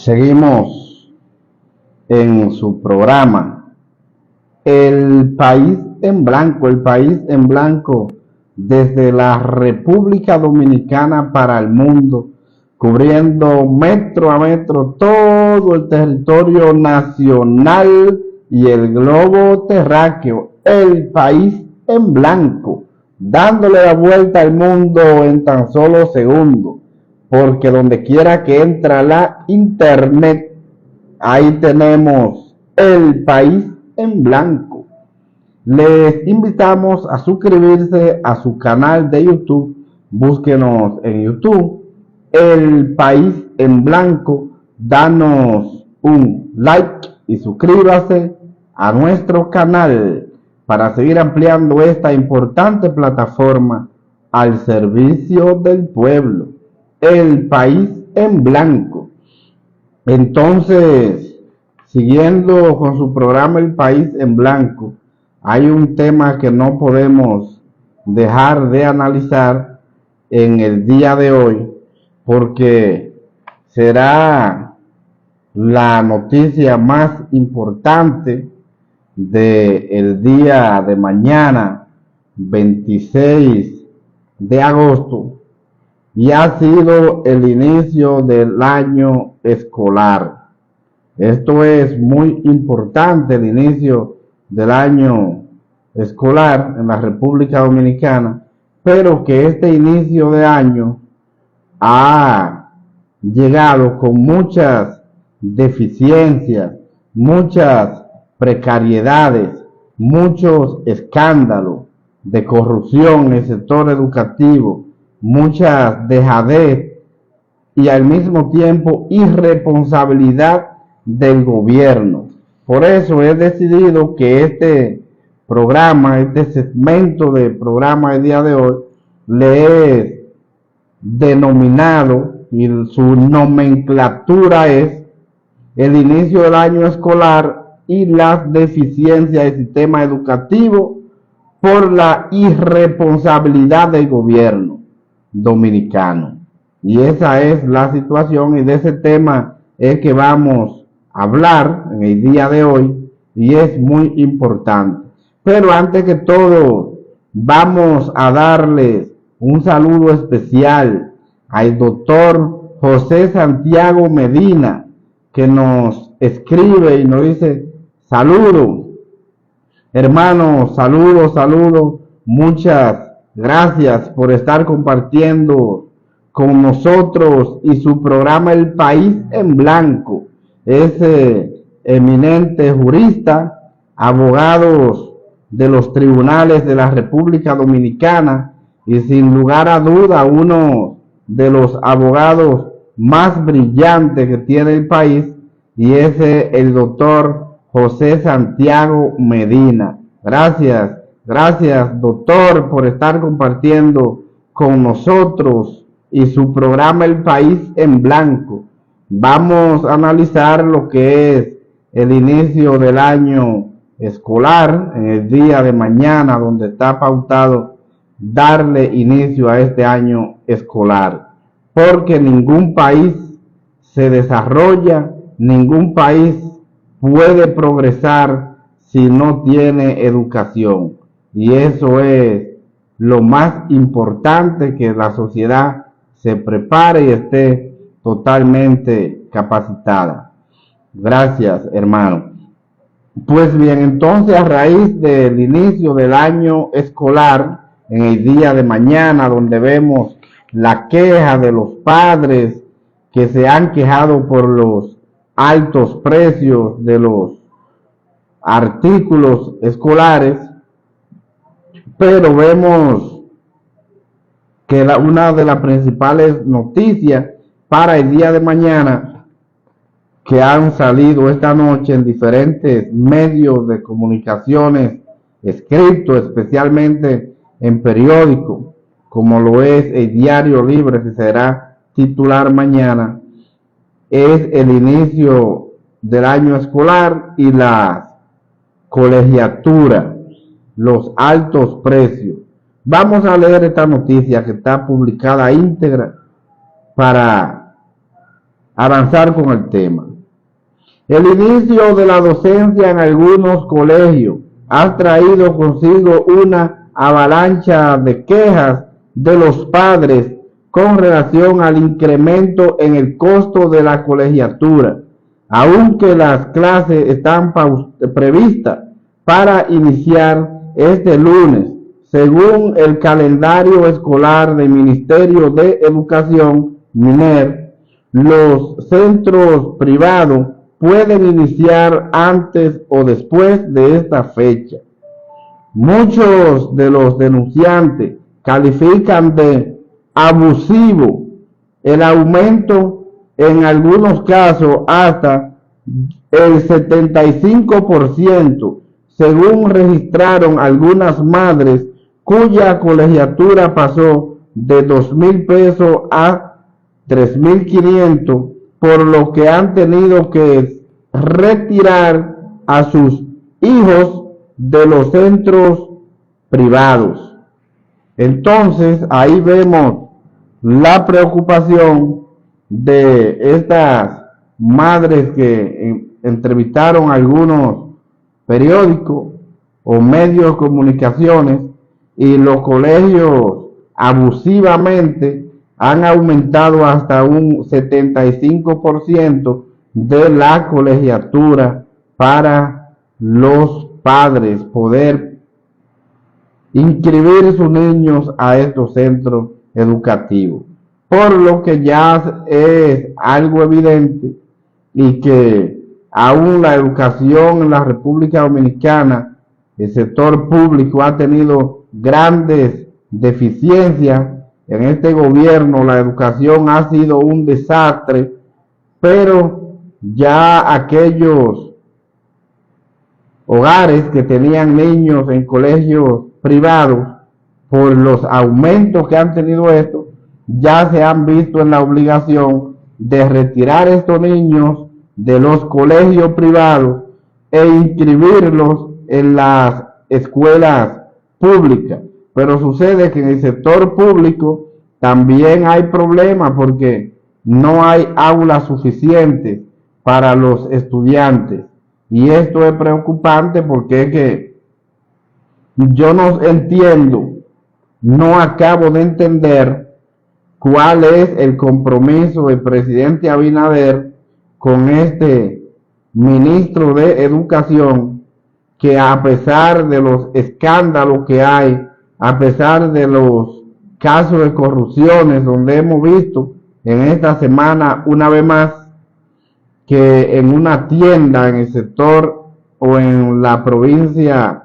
Seguimos en su programa El País en Blanco, el País en Blanco desde la República Dominicana para el mundo, cubriendo metro a metro todo el territorio nacional y el globo terráqueo. El País en Blanco, dándole la vuelta al mundo en tan solo segundos, porque donde quiera que entra la internet, ahí tenemos El País en Blanco. Les invitamos a suscribirse a su canal de YouTube. Búsquenos en YouTube, El País en Blanco. Danos un like y suscríbase a nuestro canal para seguir ampliando esta importante plataforma al servicio del pueblo. El País en Blanco. Entonces, siguiendo con su programa El País en Blanco, hay un tema que no podemos dejar de analizar en el día de hoy, porque será la noticia más importante del día de mañana, 26 de agosto, y ha sido el inicio del año escolar. Esto es muy importante, el inicio del año escolar en la República Dominicana, pero que este inicio de año ha llegado con muchas deficiencias, muchas precariedades, muchos escándalos de corrupción en el sector educativo, mucha dejadez y al mismo tiempo irresponsabilidad del gobierno. Por eso he decidido que este programa, este segmento de programa del día de hoy, le he denominado, y su nomenclatura es el inicio del año escolar y las deficiencias del sistema educativo por la irresponsabilidad del gobierno dominicano. Y esa es la situación, y de ese tema es que vamos a hablar en el día de hoy, y es muy importante. Pero antes que todo, vamos a darles un saludo especial al doctor José Santiago Medina, que nos escribe y nos dice: saludo, hermanos, saludos, muchas gracias por estar compartiendo con nosotros y su programa El País en Blanco. Es eminente jurista, abogados de los tribunales de la República Dominicana, y sin lugar a duda uno de los abogados más brillantes que tiene el país, y es el doctor José Santiago Medina. Gracias doctor por estar compartiendo con nosotros y su programa El País en Blanco. Vamos a analizar lo que es el inicio del año escolar en el día de mañana, donde está pautado darle inicio a este año escolar, porque ningún país se desarrolla, ningún país puede progresar si no tiene educación, y eso es lo más importante, que la sociedad se prepare y esté totalmente capacitada. Gracias, hermano. Pues bien, entonces, a raíz del inicio del año escolar, en el día de mañana, donde vemos la queja de los padres que se han quejado por los altos precios de los artículos escolares, pero vemos que una de las principales noticias para el día de mañana, que han salido esta noche en diferentes medios de comunicaciones escritos, especialmente en periódicos, como lo es el Diario Libre, que será titular mañana, es el inicio del año escolar y la colegiatura, los altos precios. Vamos a leer esta noticia que está publicada íntegra para avanzar con el tema. El inicio de la docencia en algunos colegios ha traído consigo una avalancha de quejas de los padres con relación al incremento en el costo de la colegiatura, aunque las clases están previstas para iniciar este lunes, según el calendario escolar del Ministerio de Educación, MINER. Los centros privados pueden iniciar antes o después de esta fecha. Muchos de los denunciantes califican de abusivo el aumento, en algunos casos hasta el 75%, según registraron algunas madres cuya colegiatura pasó de 2.000 pesos a 3.500, por lo que han tenido que retirar a sus hijos de los centros privados. Entonces, ahí vemos la preocupación de estas madres que entrevistaron a algunos periódicos o medios de comunicaciones, y los colegios abusivamente han aumentado hasta un 75% de la colegiatura para los padres poder inscribir sus niños a estos centros educativos, por lo que ya es algo evidente y que aún la educación en la República Dominicana, el sector público ha tenido grandes deficiencias. En este gobierno la educación ha sido un desastre, pero ya aquellos hogares que tenían niños en colegios privados, por los aumentos que han tenido estos, ya se han visto en la obligación de retirar estos niños de los colegios privados e inscribirlos en las escuelas públicas. Pero sucede que en el sector público también hay problemas porque no hay aulas suficientes para los estudiantes. Y esto es preocupante porque es que yo no entiendo, no acabo de entender cuál es el compromiso del presidente Abinader con este ministro de Educación, que a pesar de los escándalos que hay, a pesar de los casos de corrupciones donde hemos visto en esta semana una vez más que en una tienda en el sector o en la provincia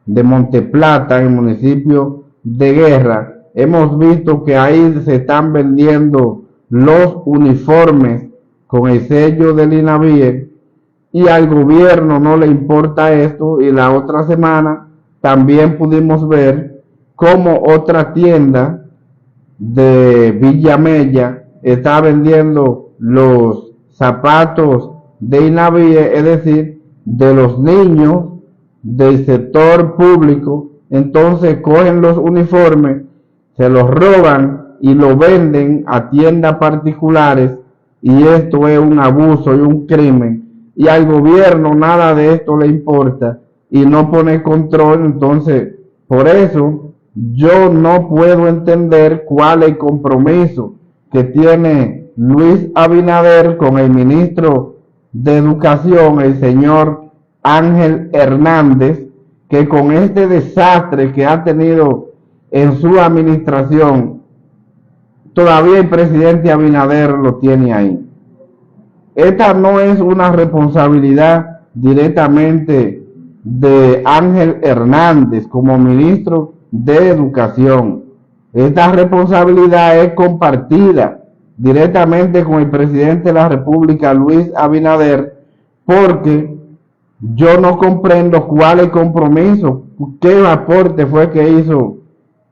de Monteplata, en el municipio de Guerra, hemos visto que ahí se están vendiendo los uniformes con el sello del INAVIE, y al gobierno no le importa esto. Y la otra semana también pudimos ver cómo otra tienda de Villamella está vendiendo los zapatos de INAVIE, es decir, de los niños del sector público. Entonces cogen los uniformes, se los roban y lo venden a tiendas particulares, y esto es un abuso y un crimen, y al gobierno nada de esto le importa y no pone control. Entonces, por eso yo no puedo entender cuál es el compromiso que tiene Luis Abinader con el ministro de Educación, el señor Ángel Hernández, que con este desastre que ha tenido en su administración, todavía el presidente Abinader lo tiene ahí. Esta no es una responsabilidad directamente de Ángel Hernández como ministro de Educación. Esta responsabilidad es compartida directamente con el presidente de la República, Luis Abinader, porque yo no comprendo cuál es el compromiso, qué aporte fue que hizo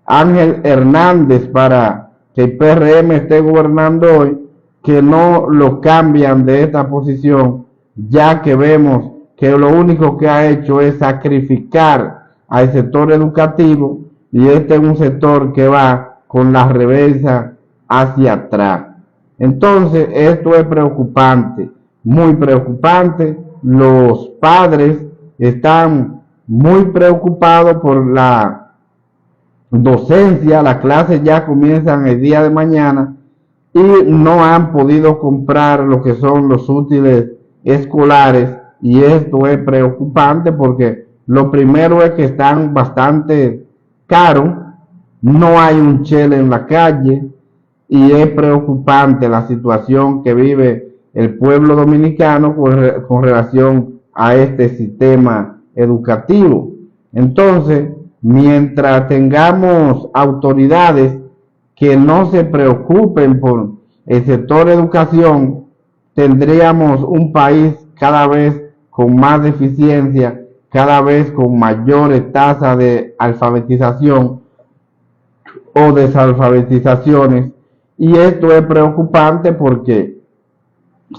Ángel Hernández para que el PRM esté gobernando hoy, que no lo cambian de esta posición, ya que vemos que lo único que ha hecho es sacrificar al sector educativo, y este es un sector que va con la reversa hacia atrás. Entonces, esto es preocupante, muy preocupante. Los padres están muy preocupados por la docencia, las clases ya comienzan el día de mañana y no han podido comprar lo que son los útiles escolares, y esto es preocupante porque lo primero es que están bastante caros, no hay un chele en la calle, y es preocupante la situación que vive el pueblo dominicano con relación a este sistema educativo. Entonces, mientras tengamos autoridades que no se preocupen por el sector educación, tendríamos un país cada vez con más deficiencia, cada vez con mayores tasas de alfabetización o desalfabetizaciones. Y esto es preocupante porque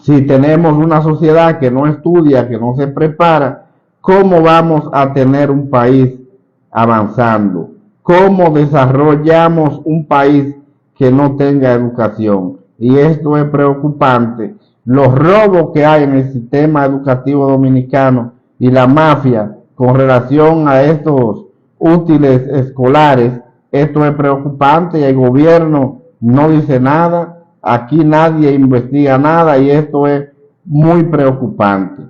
si tenemos una sociedad que no estudia, que no se prepara, ¿cómo vamos a tener un país avanzando? ¿Cómo desarrollamos un país que no tenga educación? Y esto es preocupante. Los robos que hay en el sistema educativo dominicano y la mafia con relación a estos útiles escolares, esto es preocupante y el gobierno no dice nada, aquí nadie investiga nada y esto es muy preocupante.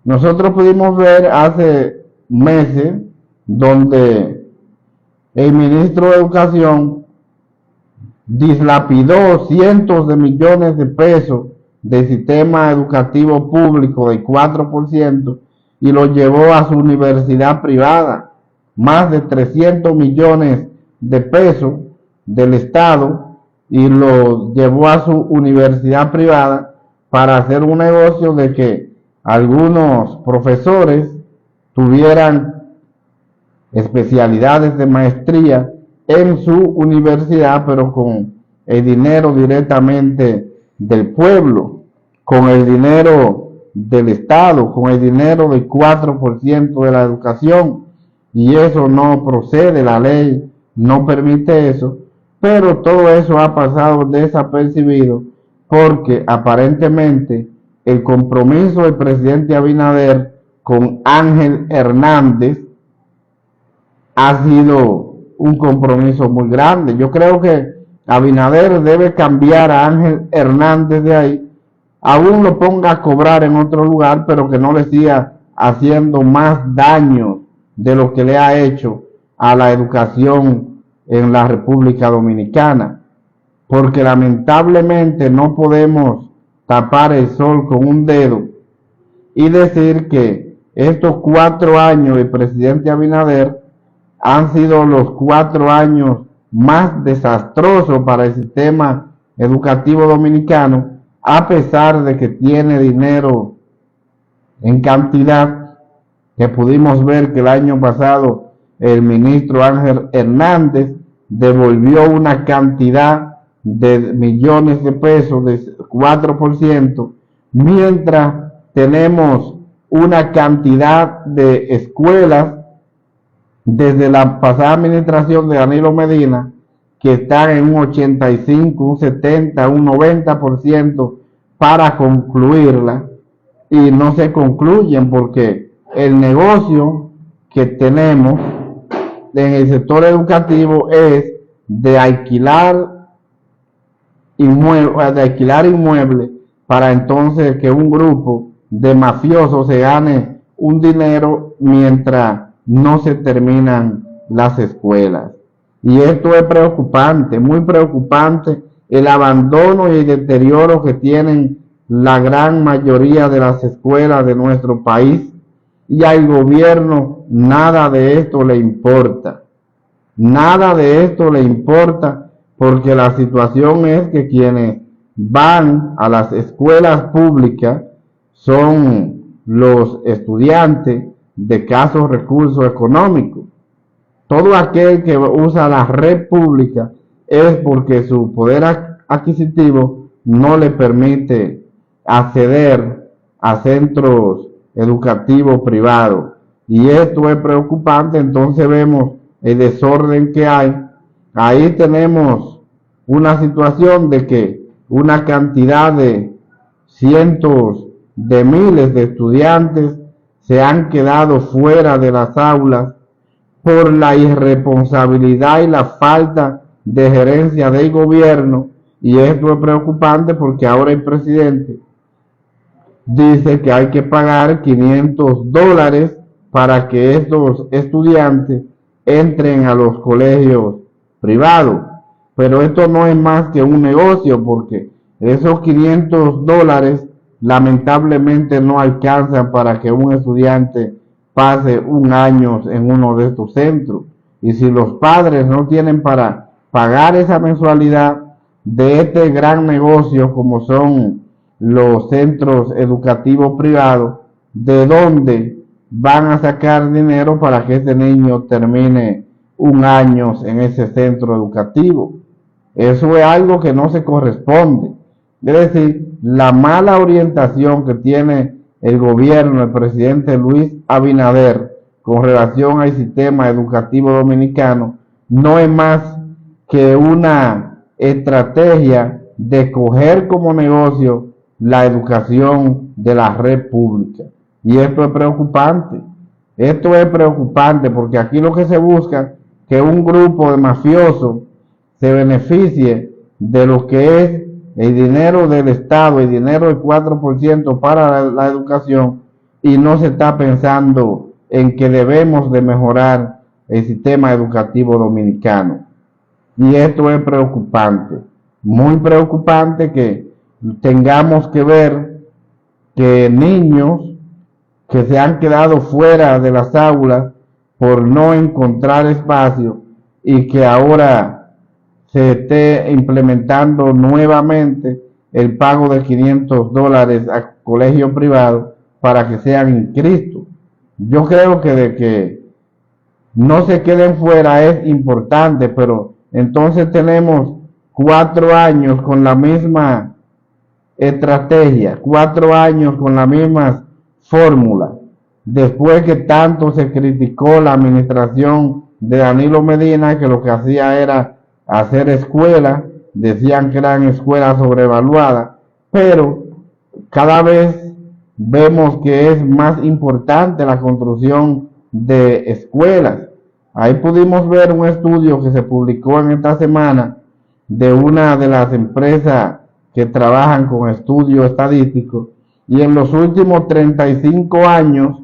Nosotros pudimos ver hace meses donde el ministro de Educación dilapidó cientos de millones de pesos del sistema educativo público del 4% y lo llevó a su universidad privada, más de 300 millones de pesos del Estado, y lo llevó a su universidad privada para hacer un negocio de que algunos profesores tuvieran especialidades de maestría en su universidad, pero con el dinero directamente del pueblo, con el dinero del Estado, con el dinero del 4% de la educación, y eso no procede, la ley no permite eso. Pero todo eso ha pasado desapercibido porque aparentemente el compromiso del presidente Abinader con Ángel Hernández ha sido un compromiso muy grande. Yo creo que Abinader debe cambiar a Ángel Hernández de ahí, aún lo ponga a cobrar en otro lugar, pero que no le siga haciendo más daño de lo que le ha hecho a la educación en la República Dominicana, porque lamentablemente no podemos tapar el sol con un dedo y decir que estos 4 años del presidente Abinader han sido los 4 años más desastrosos para el sistema educativo dominicano, a pesar de que tiene dinero en cantidad, que pudimos ver que el año pasado el ministro Ángel Hernández devolvió una cantidad de millones de pesos de 4%, mientras tenemos una cantidad de escuelas desde la pasada administración de Danilo Medina que están en un 85, un 70, un 90% para concluirla, y no se concluyen porque el negocio que tenemos en el sector educativo es de alquilar inmuebles para entonces que un grupo de mafiosos se gane un dinero mientras no se terminan las escuelas. Y esto es preocupante, muy preocupante, el abandono y el deterioro que tienen la gran mayoría de las escuelas de nuestro país, y al gobierno nada de esto le importa. Nada de esto le importa, porque la situación es que quienes van a las escuelas públicas son los estudiantes de escasos recursos económicos. Todo aquel que usa la red pública es porque su poder adquisitivo no le permite acceder a centros educativos privados. Y esto es preocupante. Entonces vemos el desorden que hay. Ahí tenemos una situación de que una cantidad de cientos de miles de estudiantes se han quedado fuera de las aulas por la irresponsabilidad y la falta de gerencia del gobierno. Y esto es preocupante porque ahora el presidente dice que hay que pagar $500 para que estos estudiantes entren a los colegios privados. Pero esto no es más que un negocio, porque esos $500 lamentablemente no alcanzan para que un estudiante pase un año en uno de estos centros. Y si los padres no tienen para pagar esa mensualidad de este gran negocio como son los centros educativos privados, ¿de dónde van a sacar dinero para que ese niño termine un año en ese centro educativo? Eso es algo que no se corresponde. Es decir, la mala orientación que tiene el gobierno, el presidente Luis Abinader, con relación al sistema educativo dominicano, no es más que una estrategia de coger como negocio la educación de la red pública. Y esto es preocupante. Esto es preocupante porque aquí lo que se busca es que un grupo de mafiosos se beneficie de lo que es el dinero del Estado, el dinero del 4% para la educación, y no se está pensando en que debemos de mejorar el sistema educativo dominicano. Y esto es preocupante, muy preocupante, que tengamos que ver que niños que se han quedado fuera de las aulas por no encontrar espacio y que ahora se esté implementando nuevamente el pago de $500 a colegios privados para que sean inscritos. Yo creo que de que no se queden fuera es importante, pero entonces tenemos 4 años con la misma estrategia, 4 años con la misma fórmula, después que tanto se criticó la administración de Danilo Medina, que lo que hacía era hacer escuelas, decían que eran escuelas sobrevaluadas, pero cada vez vemos que es más importante la construcción de escuelas. Ahí pudimos ver un estudio que se publicó en esta semana de una de las empresas que trabajan con estudios estadísticos, y en los últimos 35 años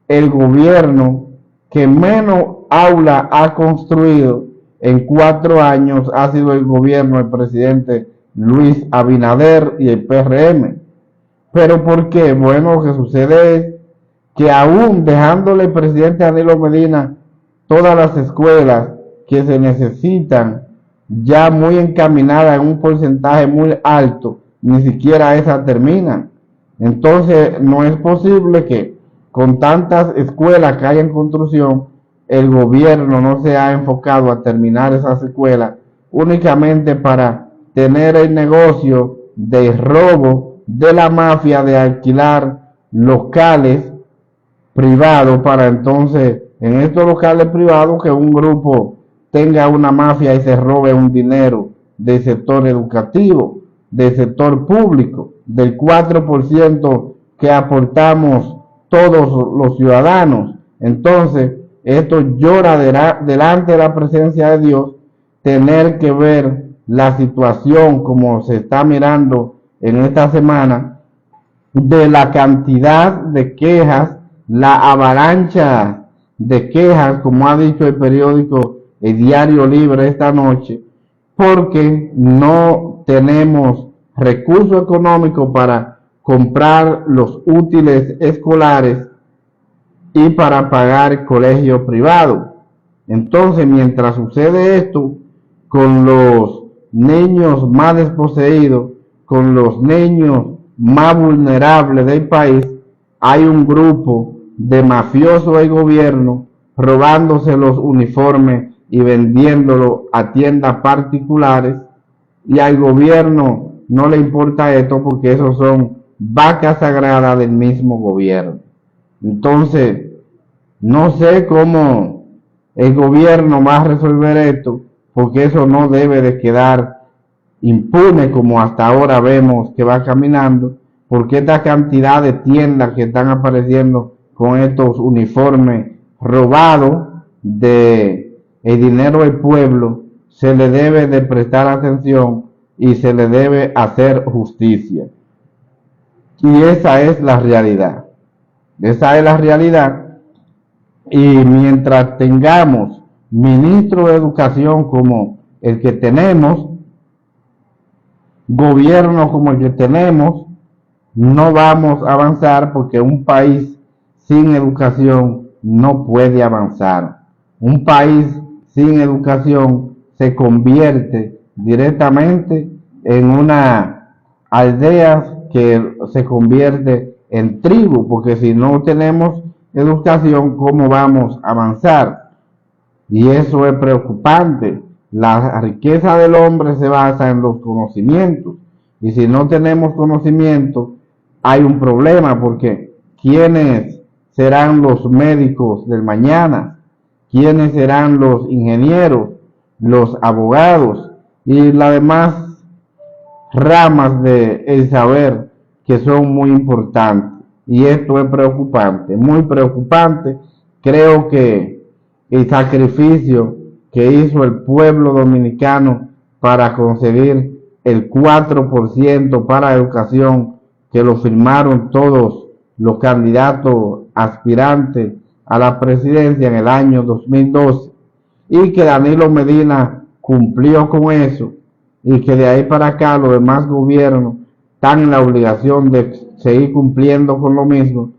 el gobierno que menos aulas ha construido en 4 años ha sido el gobierno del presidente Luis Abinader y el PRM. ¿Pero por qué? Bueno, lo que sucede es que aún dejándole el presidente Danilo Medina todas las escuelas que se necesitan ya muy encaminadas en un porcentaje muy alto, ni siquiera esas terminan. Entonces no es posible que con tantas escuelas que hay en construcción, el gobierno no se ha enfocado a terminar esas escuelas únicamente para tener el negocio de robo de la mafia de alquilar locales privados, para entonces en estos locales privados que un grupo tenga una mafia y se robe un dinero del sector educativo, del sector público, del 4% que aportamos todos los ciudadanos. Entonces, esto llora delante de la presencia de Dios, tener que ver la situación como se está mirando en esta semana, de la cantidad de quejas, la avalancha de quejas, como ha dicho el periódico El Diario Libre esta noche, porque no tenemos recursos económicos para comprar los útiles escolares y para pagar colegio privado. Entonces, mientras sucede esto con los niños más desposeídos, con los niños más vulnerables del país, hay un grupo de mafiosos del gobierno robándose los uniformes y vendiéndolos a tiendas particulares, y al gobierno no le importa esto porque esos son vacas sagradas del mismo gobierno. Entonces, no sé cómo el gobierno va a resolver esto, porque eso no debe de quedar impune como hasta ahora vemos que va caminando, porque esta cantidad de tiendas que están apareciendo con estos uniformes robados de el dinero del pueblo, se le debe de prestar atención y se le debe hacer justicia. Y esa es la realidad. Esa es la realidad. Y mientras tengamos ministro de educación como el que tenemos, gobierno como el que tenemos, no vamos a avanzar, porque un país sin educación no puede avanzar. Un país sin educación se convierte directamente en una aldea que se convierte en tribu, porque si no tenemos educación, ¿cómo vamos a avanzar? Y eso es preocupante. La riqueza del hombre se basa en los conocimientos, y si no tenemos conocimiento, hay un problema, porque ¿quiénes serán los médicos del mañana? ¿Quiénes serán los ingenieros, los abogados y las demás ramas del saber que son muy importantes? Y esto es preocupante, muy preocupante. Creo que el sacrificio que hizo el pueblo dominicano para conseguir el 4% para educación, que lo firmaron todos los candidatos aspirantes a la presidencia en el año 2012, y que Danilo Medina cumplió con eso, y que de ahí para acá los demás gobiernos están en la obligación de seguir cumpliendo con lo mismo.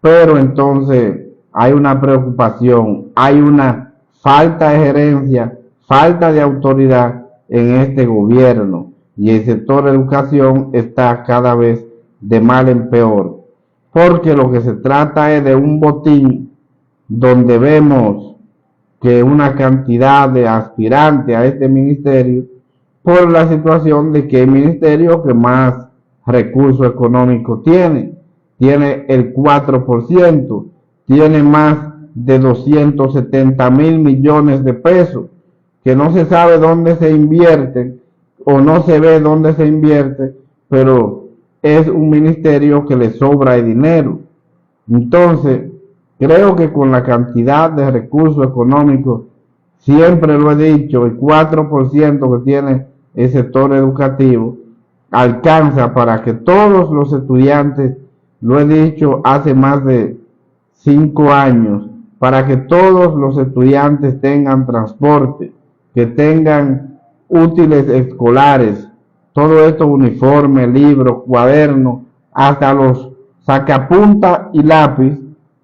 Pero entonces hay una preocupación, hay una falta de gerencia, falta de autoridad en este gobierno, y el sector de educación está cada vez de mal en peor, porque lo que se trata es de un botín donde vemos que una cantidad de aspirantes a este ministerio, por la situación de que el ministerio que más recursos económicos tiene el 4%, tiene más de 270,000 millones de pesos, que no se sabe dónde se invierten o no se ve dónde se invierte, pero es un ministerio que le sobra el dinero. Entonces, creo que con la cantidad de recursos económicos, siempre lo he dicho, el 4% que tiene el sector educativo alcanza para que todos los estudiantes, lo he dicho hace más de 5 años, para que todos los estudiantes tengan transporte, que tengan útiles escolares, todo esto, uniforme, libros, cuadernos, hasta los sacapunta y lápiz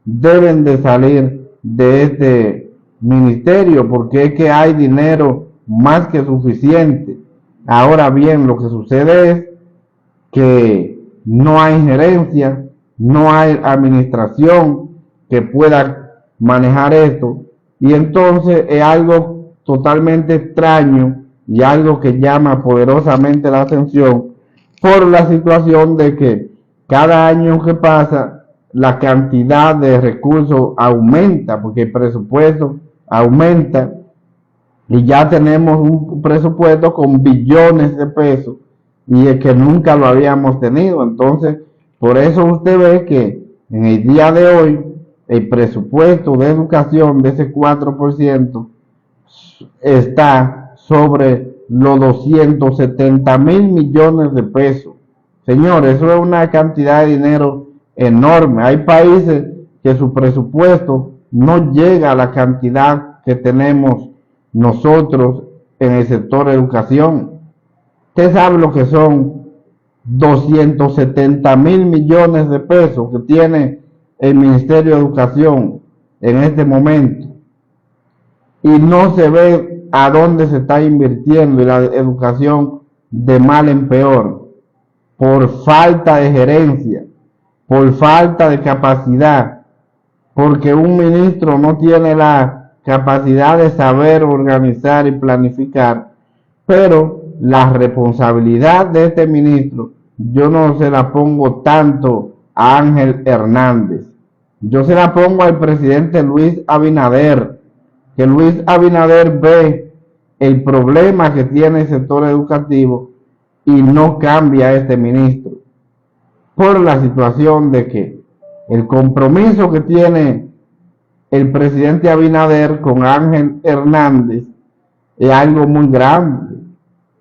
deben de salir de este ministerio, porque es que hay dinero más que suficiente. Ahora bien, lo que sucede es que no hay gerencia, no hay administración que pueda manejar esto, y entonces es algo totalmente extraño y algo que llama poderosamente la atención por la situación de que cada año que pasa la cantidad de recursos aumenta, porque el presupuesto aumenta, y ya tenemos un presupuesto con billones de pesos, y es que nunca lo habíamos tenido. Entonces, por eso usted ve que en el día de hoy el presupuesto de educación de ese 4% está sobre los 270,000 millones de pesos. Señores, eso es una cantidad de dinero enorme. Hay países que su presupuesto no llega a la cantidad que tenemos nosotros en el sector de educación. Usted sabe lo que son 270,000 millones de pesos que tiene el Ministerio de Educación en este momento, y no se ve a dónde se está invirtiendo, y la educación de mal en peor, por falta de gerencia, por falta de capacidad, porque un ministro no tiene la capacidad de saber organizar y planificar. Pero la responsabilidad de este ministro, yo no se la pongo tanto a Ángel Hernández, yo se la pongo al presidente Luis Abinader, que Luis Abinader ve el problema que tiene el sector educativo y no cambia este ministro, por la situación de que el compromiso que tiene el presidente Abinader con Ángel Hernández es algo muy grande.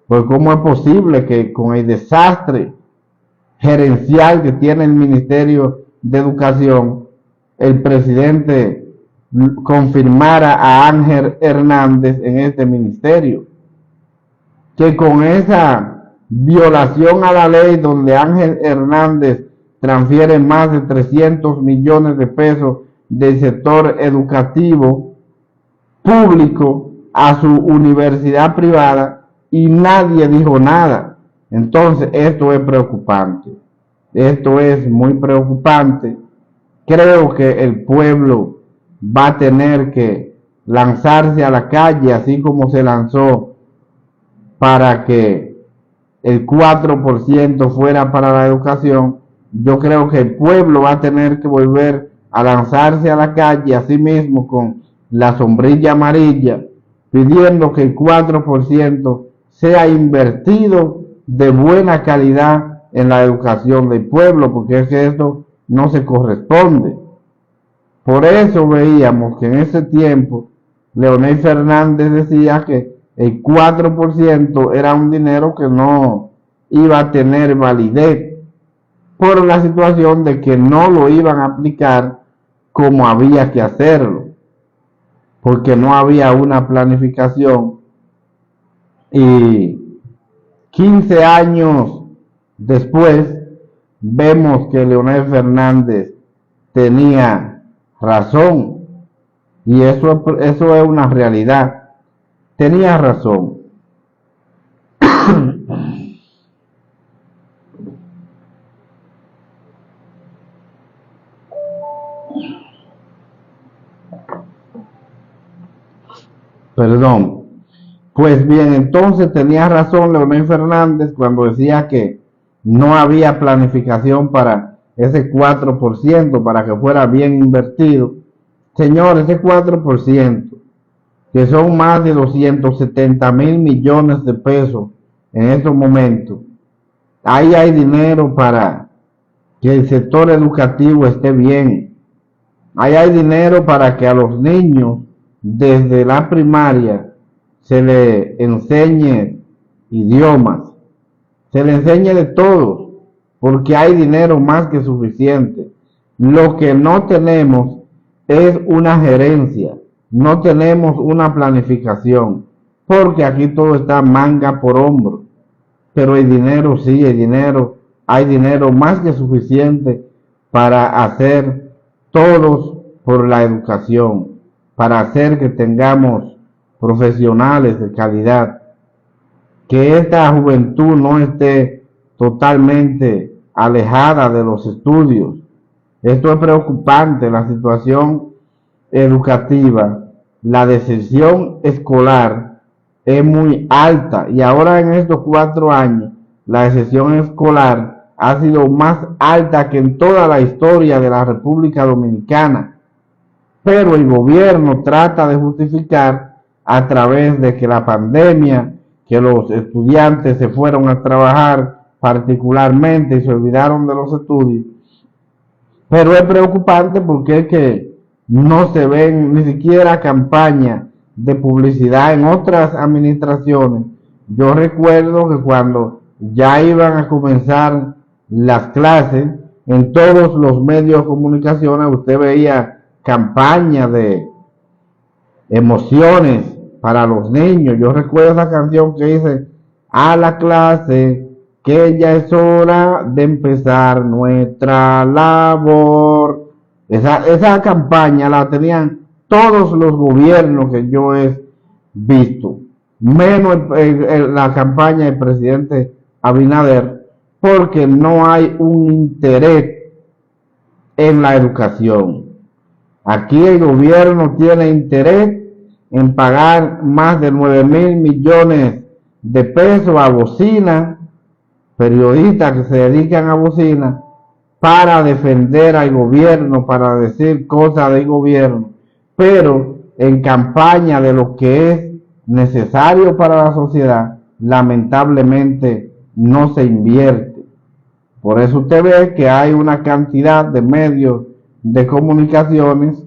Pues cómo es posible que con el desastre gerencial que tiene el Ministerio de Educación, el presidente confirmara a Ángel Hernández en este ministerio, que con esa violación a la ley donde Ángel Hernández transfiere más de 300 millones de pesos del sector educativo público a su universidad privada y nadie dijo nada. Entonces esto es preocupante, esto es muy preocupante. Creo que el pueblo va a tener que lanzarse a la calle, así como se lanzó para que el 4% fuera para la educación. Yo creo que el pueblo va a tener que volver a lanzarse a la calle, así mismo con la sombrilla amarilla, pidiendo que el 4% sea invertido de buena calidad en la educación del pueblo, porque es que esto no se corresponde. Por eso veíamos que en ese tiempo Leonel Fernández decía que el 4% era un dinero que no iba a tener validez, por la situación de que no lo iban a aplicar como había que hacerlo, porque no había una planificación. Y 15 años después vemos que Leonel Fernández tenía razón, y eso es una realidad. Tenía razón. Perdón. Pues bien, entonces tenía razón Leonel Fernández cuando decía que no había planificación para ese 4%, para que fuera bien invertido. Señores, ese 4%, que son más de 270,000 millones de pesos en estos momentos, ahí hay dinero para que el sector educativo esté bien. Ahí hay dinero para que a los niños desde la primaria se le enseñe idiomas, se le enseñe de todo, porque hay dinero más que suficiente. Lo que no tenemos es una gerencia, no tenemos una planificación, porque aquí todo está manga por hombro. Pero el dinero sí, hay dinero más que suficiente para hacer todos por la educación, para hacer que tengamos profesionales de calidad, que esta juventud no esté totalmente alejada de los estudios. Esto es preocupante, la situación educativa, la deserción escolar es muy alta, y ahora en estos 4 años la deserción escolar ha sido más alta que en toda la historia de la República Dominicana. Pero el gobierno trata de justificar a través de que la pandemia, que los estudiantes se fueron a trabajar particularmente y se olvidaron de los estudios. Pero es preocupante porque es que no se ven ni siquiera campañas de publicidad en otras administraciones. Yo recuerdo que cuando ya iban a comenzar las clases, en todos los medios de comunicación usted veía campañas de emociones para los niños. Yo recuerdo esa canción que dice: a la clase, que ya es hora de empezar nuestra labor. Esa campaña la tenían todos los gobiernos que yo he visto, menos la campaña del presidente Abinader, porque no hay un interés en la educación. Aquí el gobierno tiene interés en pagar más de 9,000 millones de pesos a bocina, periodistas que se dedican a bocina, para defender al gobierno, para decir cosas del gobierno, pero en campaña de lo que es necesario para la sociedad, lamentablemente no se invierte. Por eso usted ve que hay una cantidad de medios de comunicaciones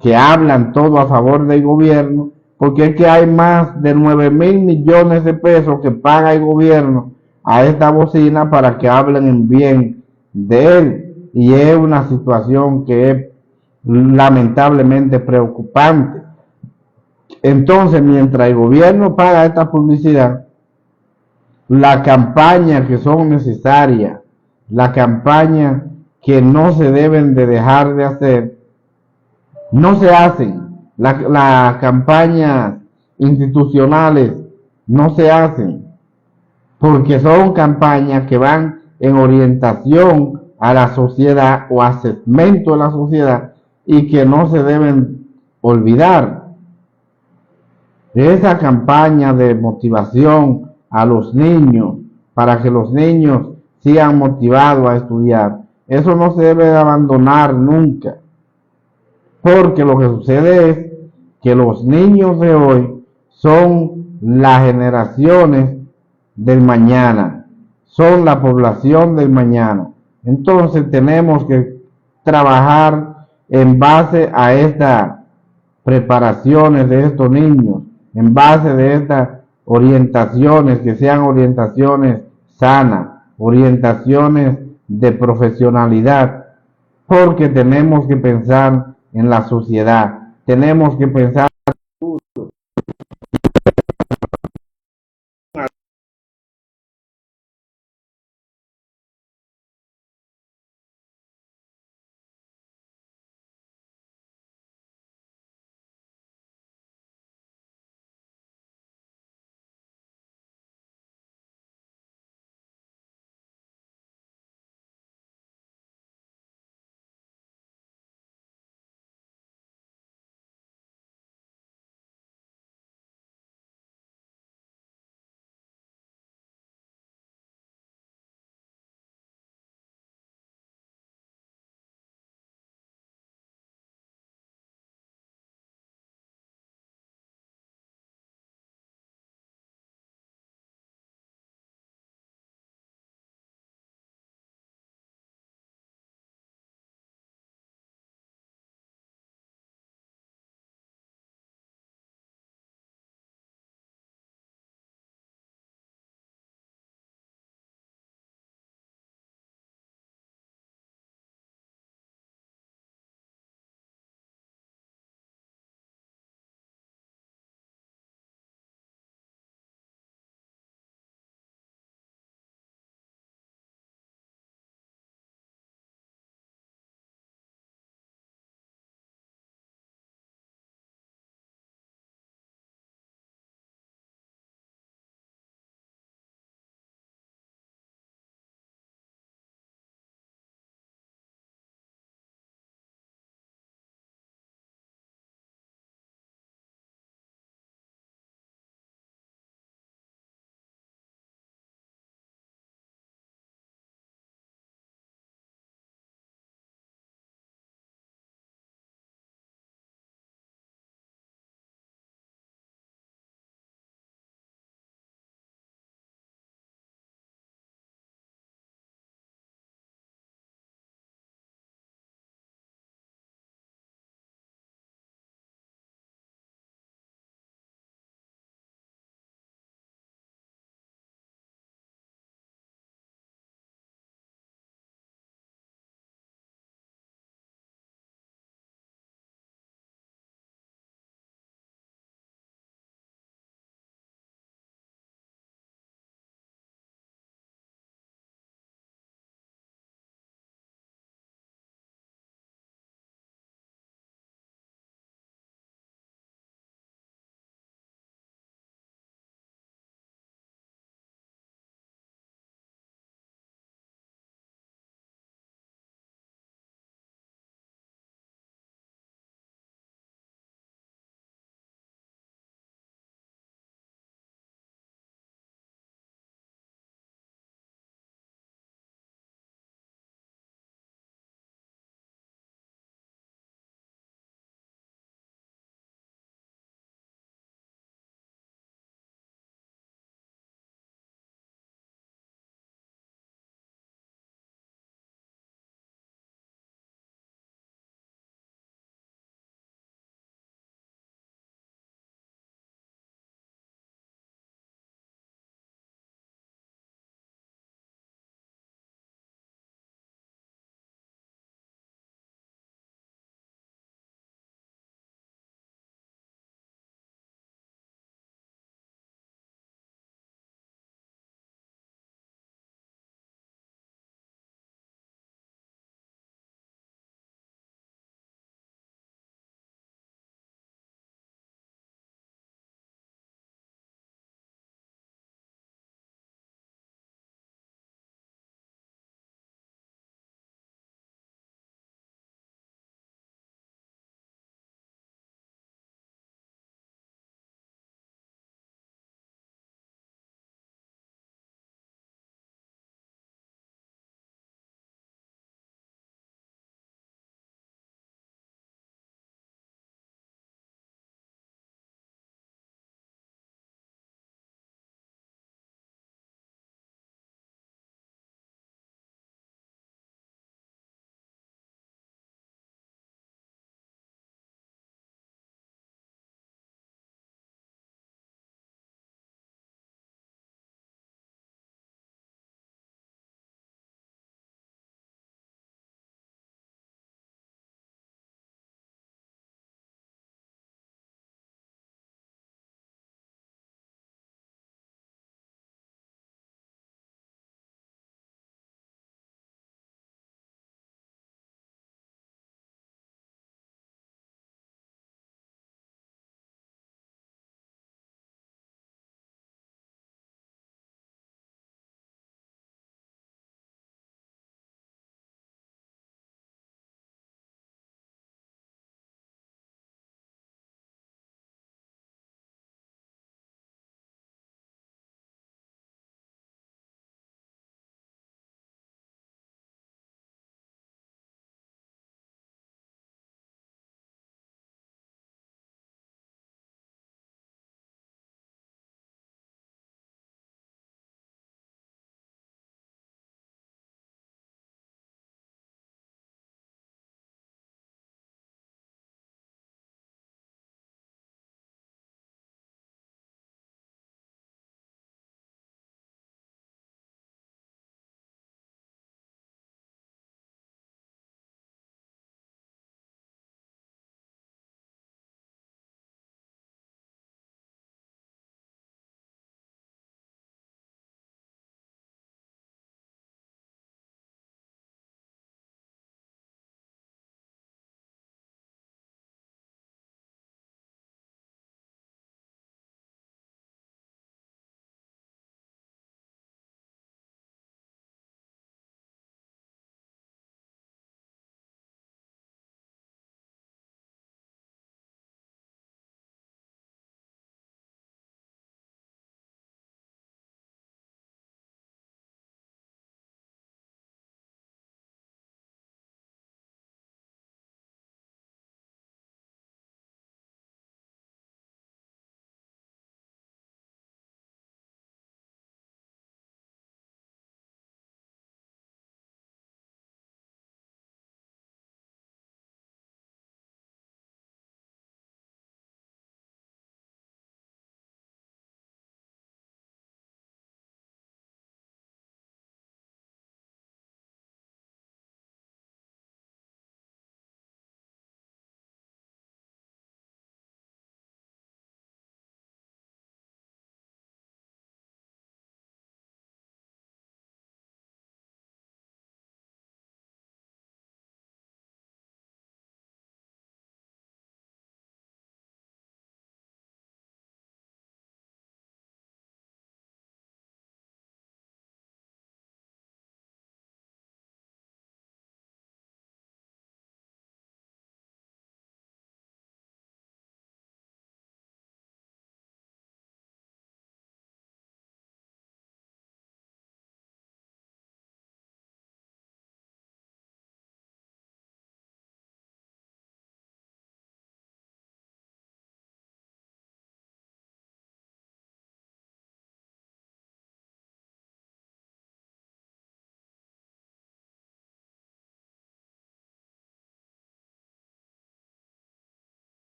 que hablan todo a favor del gobierno, porque es que hay más de 9.000 millones de pesos que paga el gobierno a esta bocina para que hablen en bien de él. Y es una situación que es lamentablemente preocupante. Entonces, mientras el gobierno paga esta publicidad, las campañas que son necesarias, las campañas que no se deben de dejar de hacer, no se hacen. Las campañas institucionales no se hacen porque son campañas que van en orientación a la sociedad o a segmento de la sociedad y que no se deben olvidar. Esa campaña de motivación a los niños para que los niños sigan motivados a estudiar, eso no se debe abandonar nunca, porque lo que sucede es que los niños de hoy son las generaciones del mañana, son la población del mañana. Entonces tenemos que trabajar en base a estas preparaciones de estos niños, en base de estas orientaciones, que sean orientaciones sanas, orientaciones de profesionalidad, porque tenemos que pensar en la sociedad, tenemos que pensar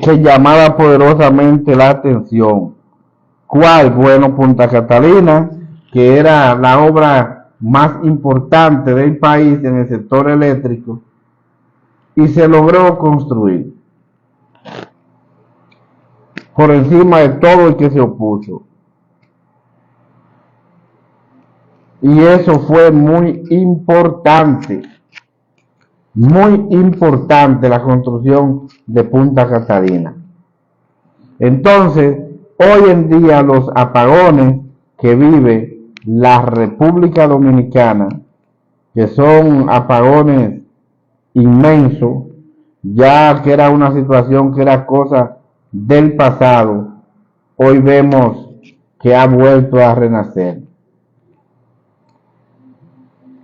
que llamaba poderosamente la atención. ¿Cuál? Bueno, Punta Catalina, que era la obra más importante del país en el sector eléctrico, y se logró construir por encima de todo el que se opuso. Y eso fue muy importante la construcción de Punta Catalina. Entonces, hoy en día los apagones que vive la República Dominicana, que son apagones inmensos, ya que era una situación que era cosa del pasado, hoy vemos que ha vuelto a renacer.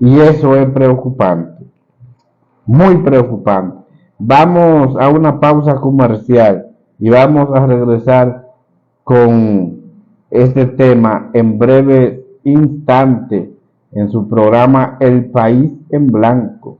Y eso es preocupante, muy preocupante. Vamos a una pausa comercial y vamos a regresar con este tema en breve instante en su programa El País en Blanco.